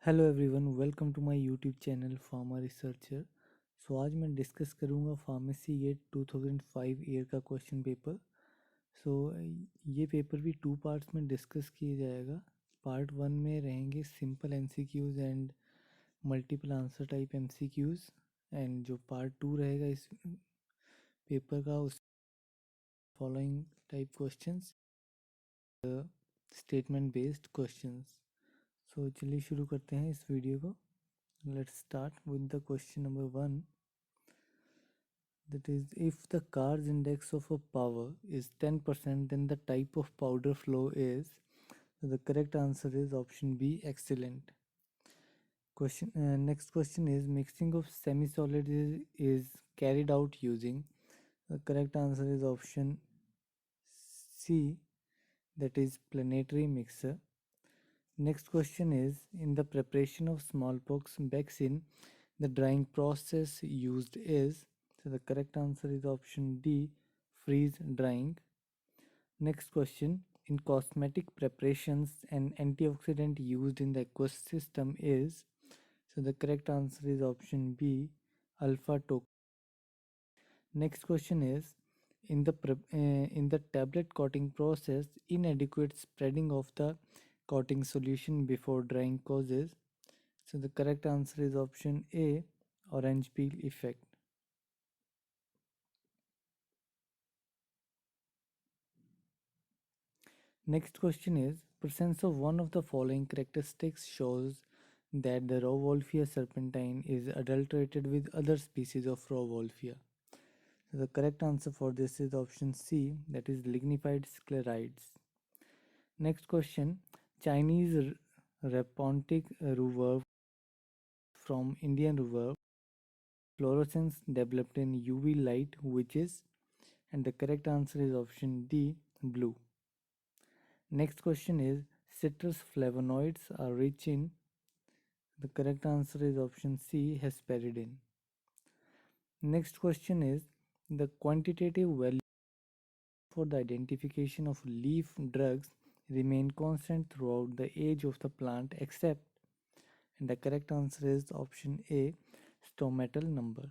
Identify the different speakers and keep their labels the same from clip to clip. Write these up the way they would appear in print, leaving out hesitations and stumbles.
Speaker 1: Hello everyone, welcome to my YouTube channel pharma researcher. आज मैं discuss करूँगा pharmacy GATE 2005 year का question paper. So ये paper भी टू पार्ट्स में डिस्कस किया जाएगा। पार्ट वन में रहेंगे simple MCQs and multiple answer type MCQs, and जो पार्ट टू रहेगा इस पेपर का उस following type questions, statement based questions. चलिए शुरू करते हैं इस वीडियो को। Let's start with the question number 1. That is, if the car's index of a power is 10%, then the type of powder flow is. So the correct answer is option B, excellent. Next question is, mixing of semi-solids is carried out using. The correct answer is option C, that is planetary mixer. Next question is, in the preparation of smallpox vaccine, the drying process used is. So the correct answer is option D, freeze drying. Next question, in cosmetic preparations, an antioxidant used in the aqueous system is. So the correct answer is option B, alpha toc. Next question is, in the tablet coating process, inadequate spreading of the coating solution before drying causes. So the correct answer is option A, orange peel effect. Next question is, presence of one of the following characteristics shows that the raw Wolffia serpentine is adulterated with other species of raw Wolffia. So the correct answer for this is option C, that is lignified sclerides. Next question, Chinese Rapontic reverb from Indian reverb, fluorescence developed in UV light, which is, and the correct answer is option D, blue. Next question is, citrus flavonoids are rich in. The correct answer is option C, hesperidin. Next question is, the quantitative value for the identification of leaf drugs remain constant throughout the age of the plant except, and the correct answer is option A, stomatal number.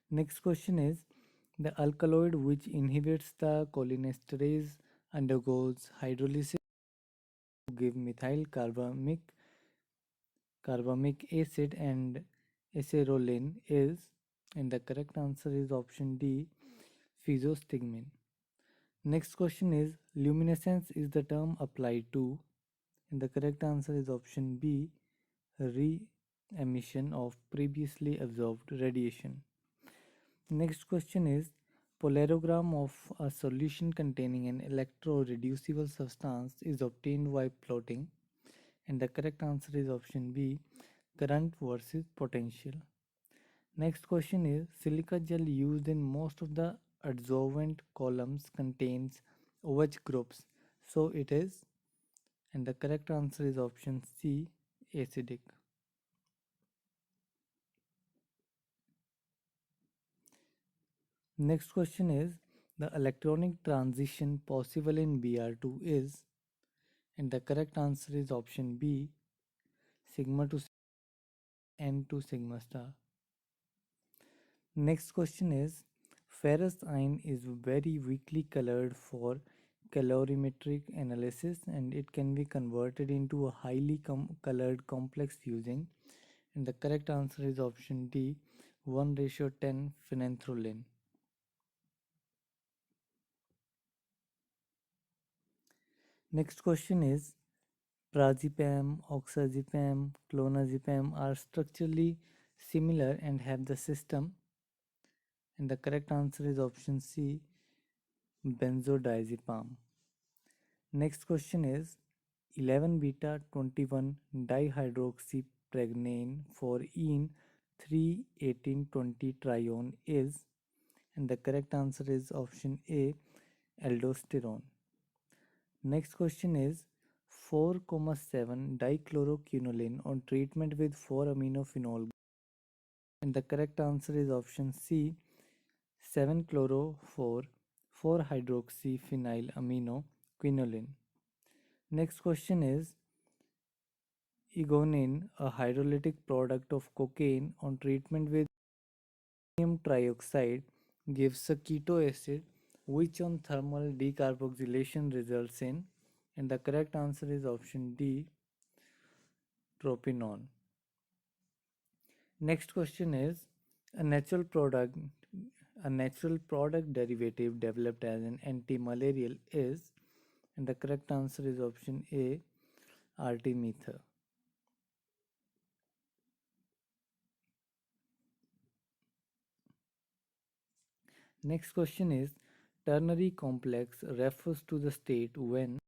Speaker 1: Next question is, the alkaloid which inhibits the cholinesterase undergoes hydrolysis to give methyl carbamic acid and aceroline is, and the correct answer is option D, physostigmine. Next question is, luminescence is the term applied to, and the correct answer is option B, re-emission of previously absorbed radiation. Next question is, polarogram of a solution containing an electro-reducible substance is obtained by plotting, and the correct answer is option B, current versus potential. Next question is, silica gel used in most of the adsorbent columns contains OH groups, so it is, and the correct answer is option C, acidic. Next question is, the electronic transition possible in Br2 is, and the correct answer is option B, sigma to N to sigma star. Next question is, ferrous iron is very weakly colored for calorimetric analysis, and it can be converted into a highly colored complex using, and the correct answer is option D, 1:10 phenanthrolene. Next question is, Prazepam, oxazepam, clonazepam are structurally similar and have the system, and the correct answer is option C, benzodiazepam. Next question is, 11 beta 21 dihydroxypregnane for en 31820 trione is, and the correct answer is option A, aldosterone. Next question is, 4,7 dichloroquinoline on treatment with 4-aminophenol, and the correct answer is option C, 7-chloro 4 4-hydroxyphenylaminoquinoline. Next question is Egonin, a hydrolytic product of cocaine on treatment with ammonium trioxide, gives a keto acid which on thermal decarboxylation results in, and the correct answer is option D, propinon. Next question is a natural product a natural product derivative developed as an anti-malarial is, and the correct answer is option A, artemether. Next question is ternary complex refers to the state when,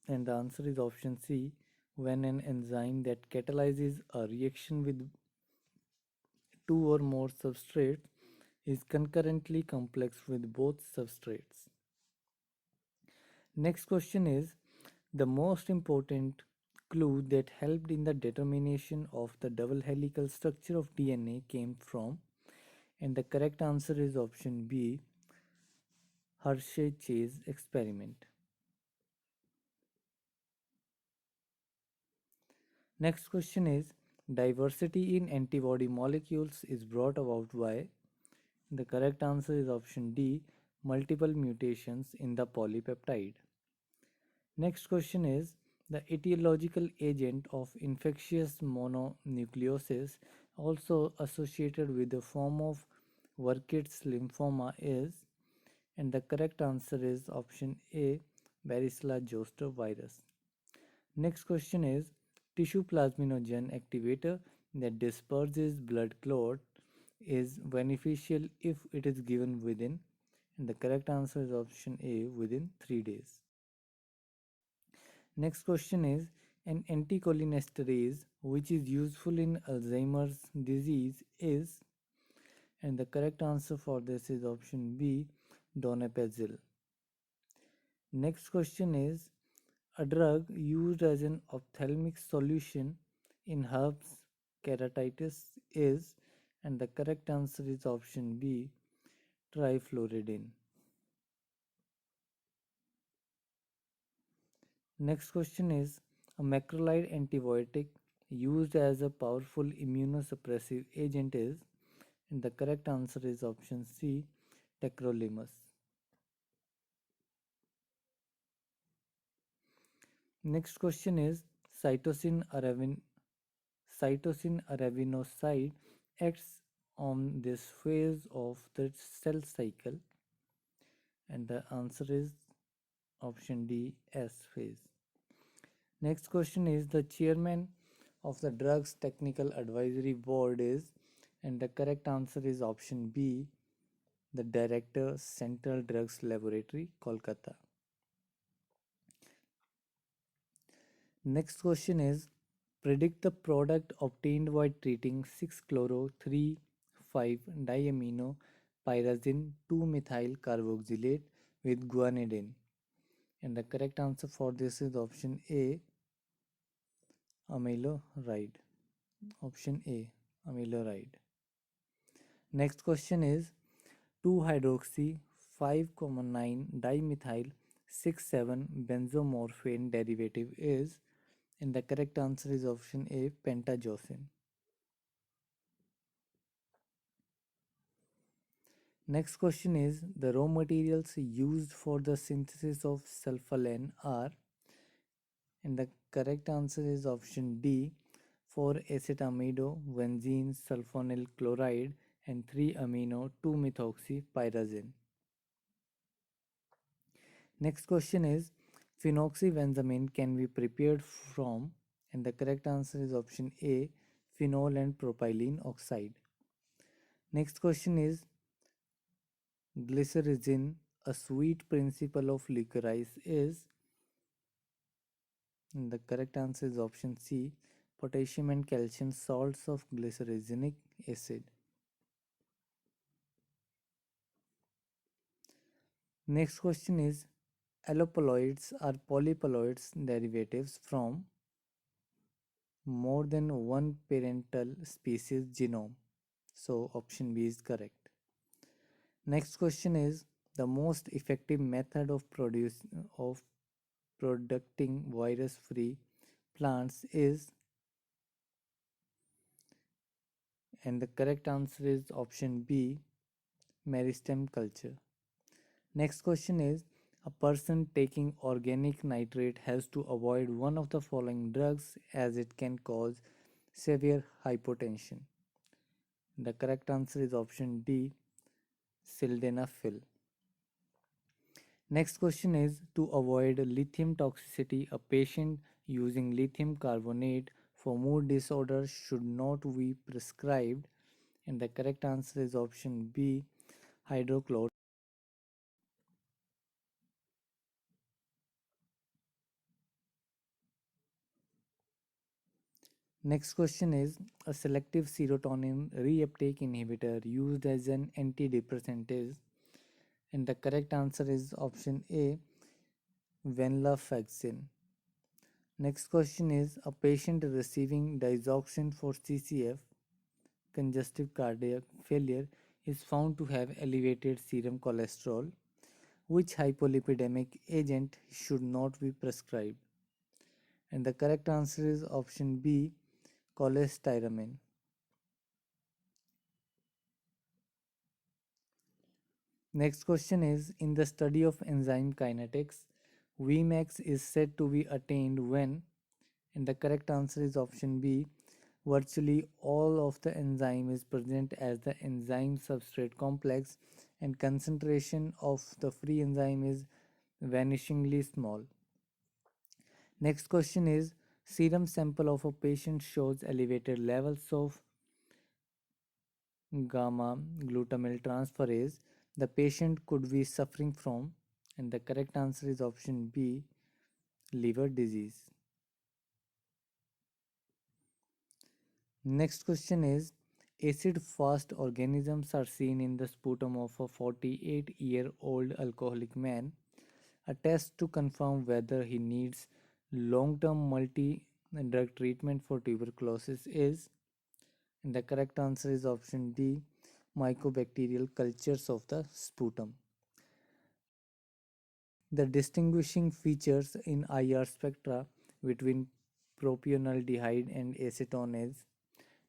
Speaker 1: and the answer is option C, when an enzyme that catalyzes a reaction with two or more substrates is concurrently complex with both substrates. Next question is the most important clue that helped in the determination of the double helical structure of DNA came from, and the correct answer is option B, Hershey-Chase experiment. Next question is diversity in antibody molecules is brought about by. The correct answer is option D, multiple mutations in the polypeptide. Next question is the etiological agent of infectious mononucleosis also associated with the form of Burkitt's lymphoma is, and the correct answer is option A, varicella zoster virus. Next question is tissue plasminogen activator that disperses blood clot is beneficial if it is given within, and the correct answer is option A, within 3 days. Next question is an anticholinesterase which is useful in Alzheimer's disease is, and the correct answer for this is option B, donepezil. Next question is a drug used as an ophthalmic solution in herpes keratitis is, and the correct answer is option B, trifluridine. Next question is a macrolide antibiotic used as a powerful immunosuppressive agent is, and the correct answer is option C, tacrolimus. Next question is cytosine arabinoside acts on this phase of the cell cycle, and the answer is option D, S phase. Next question is the chairman of the Drugs Technical Advisory Board is, and the correct answer is option B, the Director, Central Drugs Laboratory, Kolkata. Next question is predict the product obtained by treating 6-chloro-3,5-diamino pyrazine 2-methyl carboxylate with guanidine, and the correct answer for this is option A, amiloride. Option A, amiloride. Next question is 2-hydroxy 5,9 6,7 benzomorphane derivative is, and the correct answer is option A, pentajocin. Next question is the raw materials used for the synthesis of sulfolane are, and the correct answer is option D, 4-acetamido benzene sulfonyl chloride and 3-amino 2-methoxypyrazine. Next question is phenoxybenzamine can be prepared from, and the correct answer is option A, phenol and propylene oxide. Next question is glycyrrhizin, a sweet principle of licorice is, and the correct answer is option C, potassium and calcium salts of glycyrrhizinic acid. Next question is allopaloids are polyploids derivatives from more than one parental species genome. So option B is correct. Next question is the most effective method of producing virus-free plants is, and the correct answer is option B, meristem culture. Next question is, a person taking organic nitrate has to avoid one of the following drugs as it can cause severe hypotension. The correct answer is option D, sildenafil. Next question is, to avoid lithium toxicity, a patient using lithium carbonate for mood disorders should not be prescribed, and the correct answer is option B, hydrochloride. Next question is, a selective serotonin reuptake inhibitor used as an antidepressant is, and the correct answer is option A, venlafaxine. Next question is, a patient receiving digoxin for CCF, congestive cardiac failure, is found to have elevated serum cholesterol. Which hypolipidemic agent should not be prescribed? And the correct answer is option B, cholestyramine. Next question is, in the study of enzyme kinetics, Vmax is said to be attained when, and the correct answer is option B, virtually all of the enzyme is present as the enzyme substrate complex and concentration of the free enzyme is vanishingly small. Next question is, serum sample of a patient shows elevated levels of gamma glutamyl transferase. The patient could be suffering from, and the correct answer is option B, liver disease. Next question is, acid fast organisms are seen in the sputum of a 48-year-old alcoholic man. A test to confirm whether he needs long-term multi-drug treatment for tuberculosis is, and the correct answer is option D, mycobacterial cultures of the sputum. The distinguishing features in IR spectra between propionaldehyde and acetonase,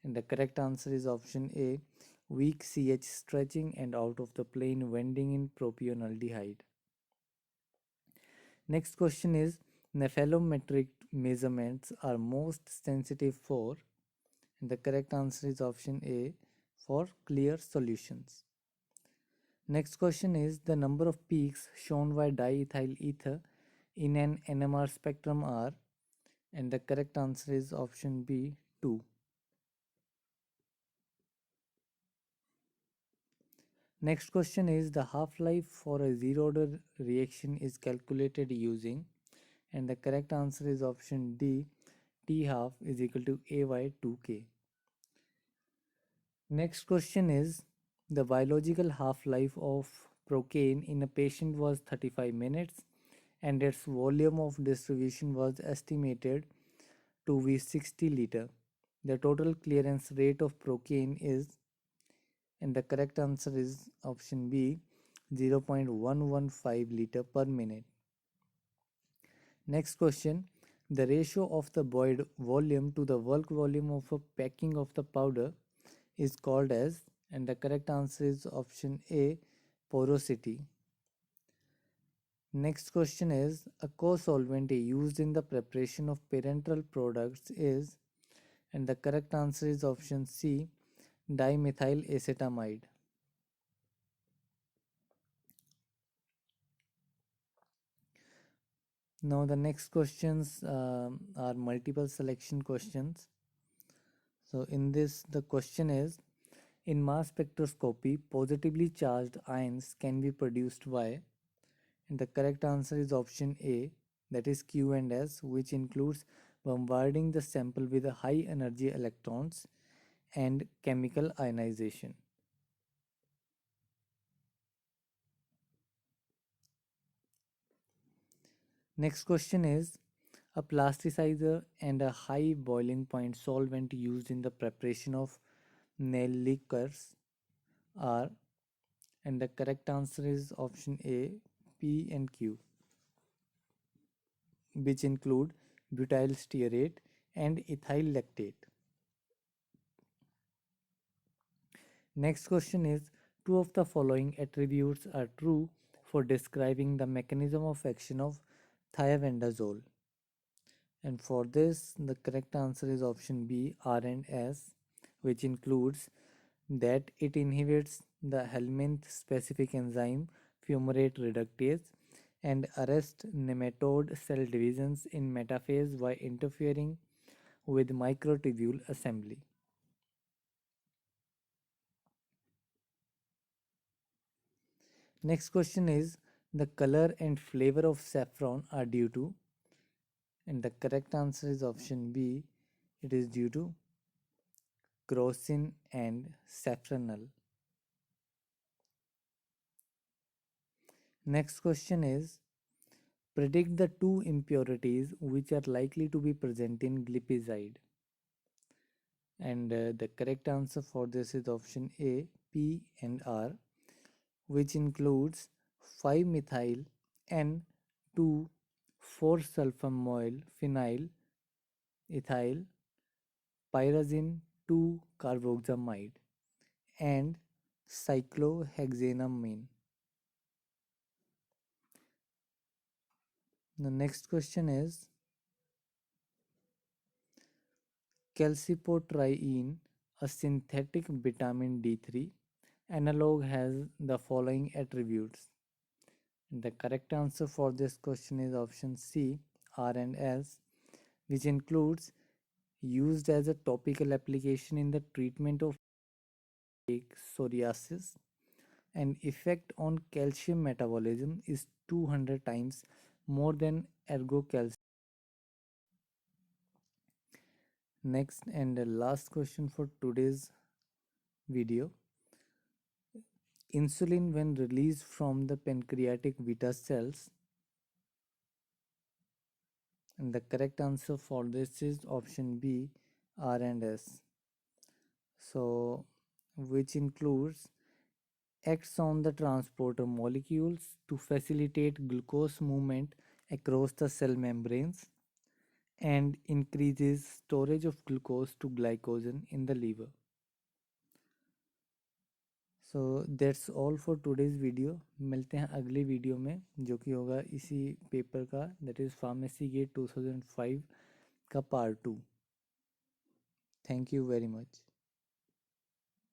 Speaker 1: and the correct answer is option A, weak CH stretching and out of the plane bending in propionaldehyde. Next question is, nephelometric measurements are most sensitive for, and the correct answer is option A, for clear solutions. Next question is, the number of peaks shown by diethyl ether in an NMR spectrum are, and the correct answer is option B, 2. Next question is, the half-life for a zero-order reaction is calculated using, and the correct answer is option D, T half is equal to A by 2K. Next question is, the biological half-life of procaine in a patient was 35 minutes and its volume of distribution was estimated to be 60 liter. The total clearance rate of procaine is, and the correct answer is option B, 0.115 liter per minute. Next question, the ratio of the void volume to the bulk volume of a packing of the powder is called as, and the correct answer is option A, porosity. Next question is, a co-solvent used in the preparation of parenteral products is, and the correct answer is option C, dimethyl acetamide. Now the next questions are multiple selection questions. So in this, the question is, in mass spectroscopy, positively charged ions can be produced by, and the correct answer is option A, that is Q and S, which includes bombarding the sample with high energy electrons and chemical ionization. Next question is, a plasticizer and a high boiling point solvent used in the preparation of nail liquors are, And the correct answer is option A, P and Q, which include butyl stearate and ethyl lactate. Next question is, two of the following attributes are true for describing the mechanism of action of thiavendazole. And for this, the correct answer is option B, R and S, which includes that it inhibits the helminth specific enzyme fumarate reductase and arrest nematode cell divisions in metaphase by interfering with microtubule assembly. Next question is, the color and flavor of saffron are due to, and the correct answer is option B, it is due to crocin and saffronal. Next question is, predict the two impurities which are likely to be present in glipizide. And the correct answer for this is option A, P and R, which includes 5-methyl N2 4-sulfamoyl phenyl ethyl pyrazine 2 carboxamide and cyclohexanamine. The next question is, calcipotriene, a synthetic vitamin D3 analog, has the following attributes. The correct answer for this question is option C, R and S, which includes used as a topical application in the treatment of psoriasis, and effect on calcium metabolism is 200 times more than ergocalcium. Next and the last question for today's video. Insulin, when released from the pancreatic beta cells, and the correct answer for this is option B, R and S. So, which includes acts on the transporter molecules to facilitate glucose movement across the cell membranes and increases storage of glucose to glycogen in the liver. So that's all for today's video. मिलते हैं अगले video में जो कि होगा इसी paper का, that is pharmacy GATE 2005 का part 2. Thank you very much.